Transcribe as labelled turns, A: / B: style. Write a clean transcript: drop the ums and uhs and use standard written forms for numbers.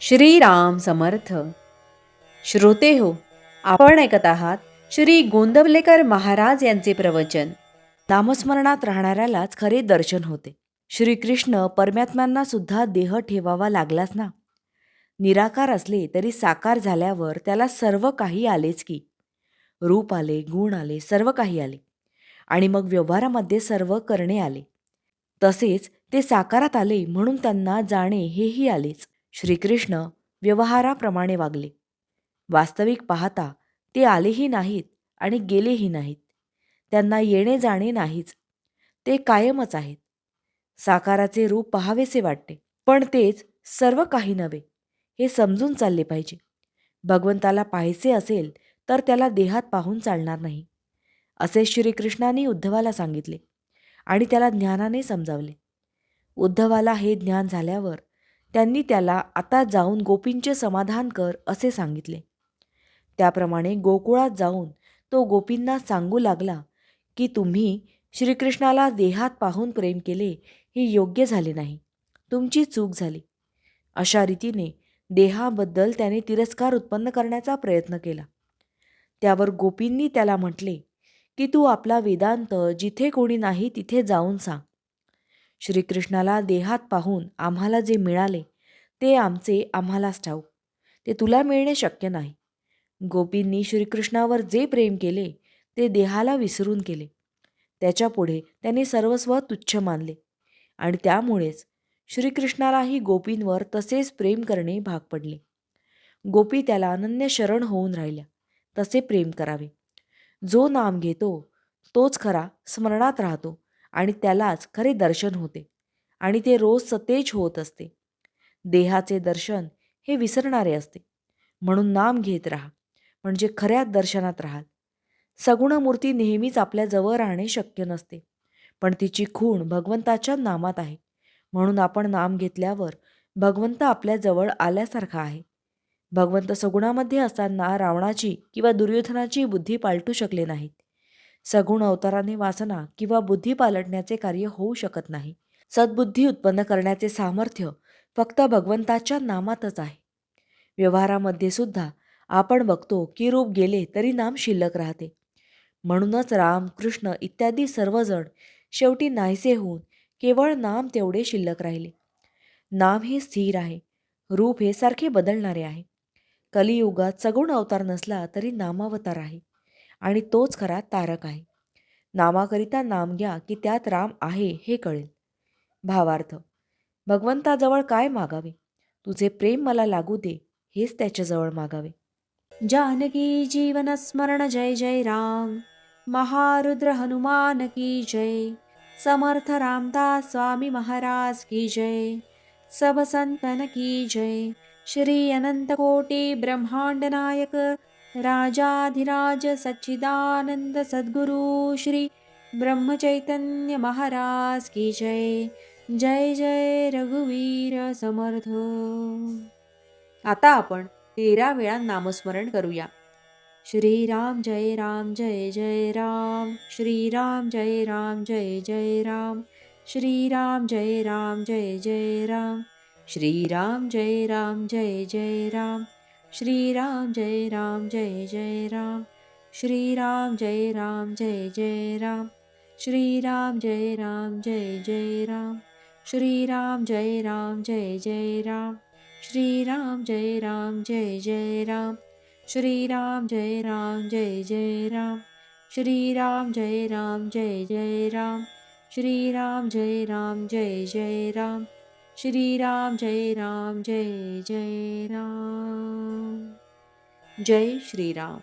A: श्रीराम समर्थ. श्रोते हो, आपण ऐकत आहात श्री गोंदवलेकर महाराज यांचे प्रवचन. नामस्मरणात राहणाऱ्यालाच खरे दर्शन होते. श्रीकृष्ण परमात्म्यांना सुद्धा देह ठेवावा लागलाच ना. निराकार असले तरी साकार झाल्यावर त्याला सर्व काही आलेच की. रूप आले, गुण आले, सर्व काही आले. आणि मग व्यवहारामध्ये सर्व करणे आले. तसेच ते साकारात आले म्हणून त्यांना जाणे हेही आलेच. श्रीकृष्ण व्यवहाराप्रमाणे वागले. वास्तविक पाहता ते आलेही नाहीत आणि गेलेही नाहीत. त्यांना येणे जाणे नाहीच. ते कायमच आहेत. साकाराचे रूप पाहावेसे वाटते, पण तेच सर्व काही नव्हे हे समजून चालले पाहिजे. भगवंताला पाहायचे असेल तर त्याला देहात पाहून चालणार नाही, असे श्रीकृष्णाने उद्धवाला सांगितले आणि त्याला ज्ञानाने समजावले. उद्धवाला हे ज्ञान झाल्यावर त्यांनी त्याला आता जाऊन गोपींचे समाधान कर असे सांगितले. त्याप्रमाणे गोकुळात जाऊन तो गोपींना सांगू लागला की तुम्ही श्रीकृष्णाला देहात पाहून प्रेम केले हे योग्य झाले नाही, तुमची चूक झाली. अशा रीतीने देहाबद्दल त्याने तिरस्कार उत्पन्न करण्याचा प्रयत्न केला. त्यावर गोपींनी त्याला म्हटले की तू आपला वेदांत जिथे कोणी नाही तिथे जाऊन सांग. श्रीकृष्णाला देहात पाहून आम्हाला जे मिळाले ते आमचे आम्हालाच ठाऊक, ते तुला मिळणे शक्य नाही. गोपींनी श्रीकृष्णावर जे प्रेम केले ते देहाला विसरून केले. त्याच्यापुढे त्यांनी सर्वस्व तुच्छ मानले आणि त्यामुळेच श्रीकृष्णालाही गोपींवर तसेच प्रेम करणे भाग पडले. गोपी त्याला अनन्य शरण होऊन राहिल्या. तसे प्रेम करावे. जो नाम घेतो तोच खरा स्मरणात राहतो आणि त्यालाच खरे दर्शन होते आणि ते रोज सतेज होत असते. देहाचे दर्शन हे विसरणारे असते. म्हणून नाम घेत राहा, म्हणजे खऱ्या दर्शनात राहाल. सगुण मूर्ती नेहमीच आपल्या जवळ राहणे शक्य नसते, पण तिची खूण भगवंताच्या नामात आहे. म्हणून आपण नाम घेतल्यावर भगवंत आपल्या जवळ आल्यासारखा आहे. भगवंत सगुणामध्ये असताना रावणाची किंवा दुर्योधनाची बुद्धी पालटू शकले नाहीत. सगुण अवताराने वासना किंवा बुद्धी पालटण्याचे कार्य होऊ शकत नाही. सद्बुद्धी उत्पन्न करण्याचे सामर्थ्य फक्त भगवंताच्या नामातच आहे. व्यवहारामध्ये सुद्धा आपण बघतो की रूप गेले तरी नाम शिल्लक राहते. म्हणूनच राम, कृष्ण इत्यादी सर्वजण शेवटी नाहीसे होऊन केवळ नाम तेवढे शिल्लक राहिले. नाम हे स्थिर आहे, रूप हे सारखे बदलणारे आहे. कलियुगात सगुण अवतार नसला तरी नामावतार आहे आणि तोच खरा तारक आहे. नामाकरिता नाम घ्या की त्यात राम आहे हे कळेल. भावार्थ, भगवंताजवळ काय मागावे? तुझे प्रेम मला लागू दे हेच त्याच्याजवळ मागावे. जानकी जीवन स्मरण जय जय राम. महारुद्र हनुमान की जय. समर्थ रामदास स्वामी महाराज की जय. सब संतन की जय. श्री अनंत कोटी ब्रह्मांड नायक राजाधिराज सच्चिदानंद सद्गुरु श्री ब्रह्मचैतन्य महाराज की जय. जय जय रघुवीर समर्थ. आता आपण 13 वेळा नामस्मरण करूया. श्रीराम जय राम जय जय राम. श्रीराम जय राम जय जय राम. श्रीराम जय राम जय जय राम. श्रीराम जय राम जय जय राम. श्रीराम जय राम जय जय राम. श्रीराम जय राम जय जय राम. श्रीराम जय राम जय जय राम. श्रीराम जय राम जय जय राम. श्रीराम जय राम जय जय राम. श्रीराम जय राम जय जय राम. श्रीराम जय राम जय जय राम. श्रीराम जय राम जय जय राम. श्रीराम जय राम जय जय राम. जय श्रीराम.